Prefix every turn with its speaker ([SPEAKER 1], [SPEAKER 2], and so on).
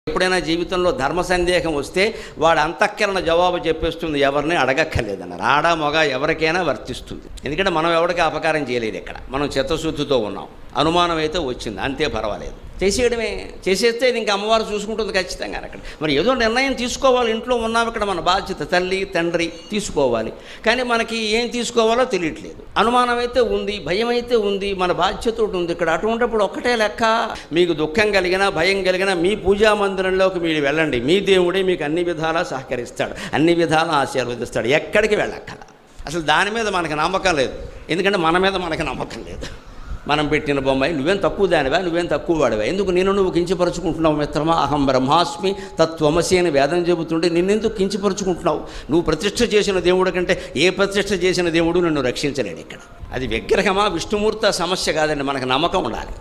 [SPEAKER 1] ఎప్పుడైనా జీవితంలో ధర్మ సందేహం వస్తే వాడు అంతఃకరణ జవాబు చెప్పేస్తుంది, ఎవరిని అడగక్కర్లేదన్నారు. ఆడ మగ ఎవరికైనా వర్తిస్తుంది. ఎందుకంటే మనం ఎవరికి అపకారం చేయలేదు. ఇక్కడ మనం చిత్తశుద్ధితో ఉన్నాం. అనుమానం అయితే వచ్చింది, అంతే, పర్వాలేదు, చేసేయడమే. చేసేస్తే ఇంక అమ్మవారు చూసుకుంటుంది ఖచ్చితంగా. అక్కడ మరి ఏదో నిర్ణయం తీసుకోవాలి. ఇంట్లో ఉన్నాం, ఇక్కడ మన బాధ్యత, తల్లి తండ్రి తీసుకోవాలి. కానీ మనకి ఏం తీసుకోవాలో తెలియట్లేదు. అనుమానం అయితే ఉంది, భయం అయితే ఉంది, మన బాధ్యత ఉంది ఇక్కడ. అటువంటిప్పుడు ఒక్కటే లెక్క, మీకు దుఃఖం కలిగినా భయం కలిగినా మీ పూజా మందిరంలోకి మీరు వెళ్ళండి. మీ దేవుడే మీకు అన్ని విధాలా సహకరిస్తాడు, అన్ని విధాలా ఆశీర్వదిస్తాడు. ఎక్కడికి వెళ్ళక్కల. అసలు దాని మీద మనకు నమ్మకం లేదు. ఎందుకంటే మన మీద మనకు నమ్మకం లేదు. మనం పెట్టిన బొమ్మాయి నువ్వేం తక్కువ దానివా, నువ్వేం తక్కువ వాడివా, ఎందుకు నిన్ను నువ్వు కించపరుచుకుంటున్నావు మిత్రమా? అహం బ్రహ్మాస్మి తత్వమసి అని వేదం చెబుతుంటే నిన్నెందుకు కించపరుచుకుంటున్నావు? నువ్వు ప్రతిష్ఠ చేసిన దేవుడి కంటే ఏ ప్రతిష్ఠ చేసిన దేవుడు నిన్ను రక్షించలేడు. ఇక్కడ అది విగ్రహమా విష్ణుమూర్త సమస్య కాదండి, మనకు నమ్మకం ఉండాలి.